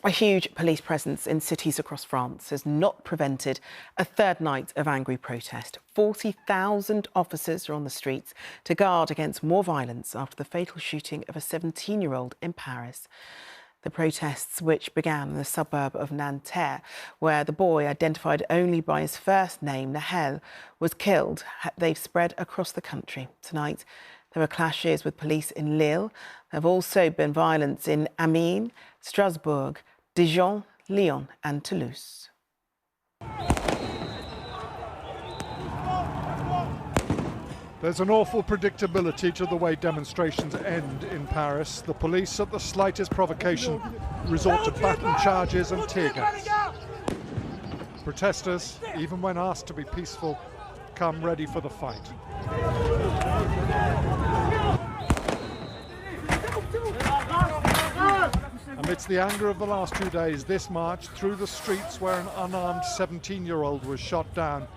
A huge police presence in cities across France has not prevented a third night of angry protest. 40,000 officers are on the streets to guard against more violence after the fatal shooting of a 17-year-old in Paris. The protests, which began in the suburb of Nanterre, where the boy, identified only by his first name, Nahel, was killed, they've spread across the country. Tonight, there were clashes with police in Lille. There have also been violence in Amiens, Strasbourg, Dijon, Lyon and Toulouse. There's an awful predictability to the way demonstrations end in Paris. The police, at the slightest provocation, resort to baton charges and tear gas. Protesters, even when asked to be peaceful, come ready for the fight. Amidst the anger of the last 2 days, this march through the streets where an unarmed 17-year-old was shot down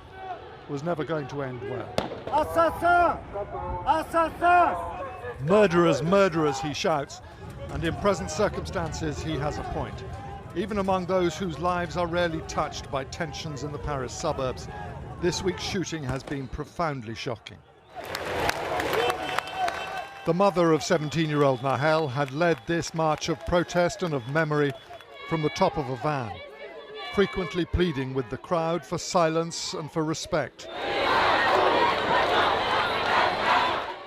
was never going to end well. Assassin! Assassin! Murderers, murderers, he shouts, and in present circumstances he has a point. Even among those whose lives are rarely touched by tensions in the Paris suburbs, this week's shooting has been profoundly shocking. The mother of 17-year-old Nahel had led this march of protest and of memory from the top of a van, frequently pleading with the crowd for silence and for respect.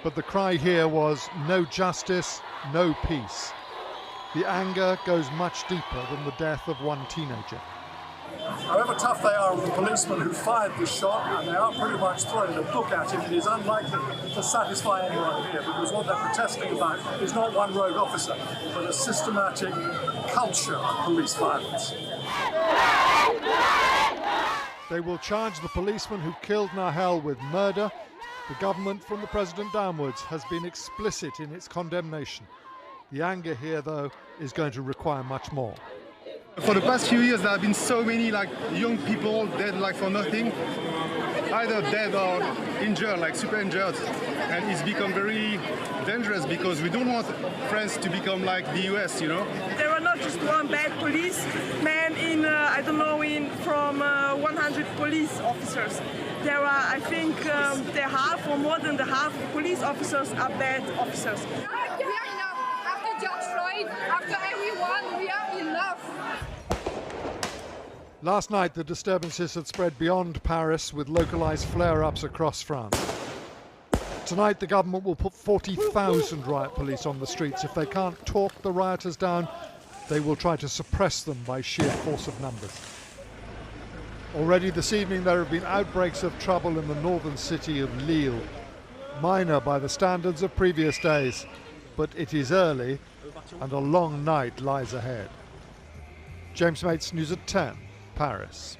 But the cry here was no justice, no peace. The anger goes much deeper than the death of one teenager. However tough they are on the policeman who fired this shot, and they are pretty much throwing a book at him, it is unlikely to satisfy anyone here, because what they're protesting about is not one rogue officer, but a systematic culture of police violence. They will charge the policeman who killed Nahel with murder. The government, from the president downwards, has been explicit in its condemnation. The anger here, though, is going to require much more. For the past few years, there have been so many young people dead for nothing, either dead or injured, super injured, and it's become very dangerous because we don't want France to become like the US, you know. There are not just one bad policeman in, from 100 police officers. There are, I think, the half or more than the half police officers are bad officers. We are enough. After George Floyd, after everyone, we are enough. Last night, the disturbances had spread beyond Paris with localised flare-ups across France. Tonight, the government will put 40,000 riot police on the streets. If they can't talk the rioters down, they will try to suppress them by sheer force of numbers. Already this evening, there have been outbreaks of trouble in the northern city of Lille. Minor by the standards of previous days, but it is early and a long night lies ahead. James Mates, News at 10, Paris.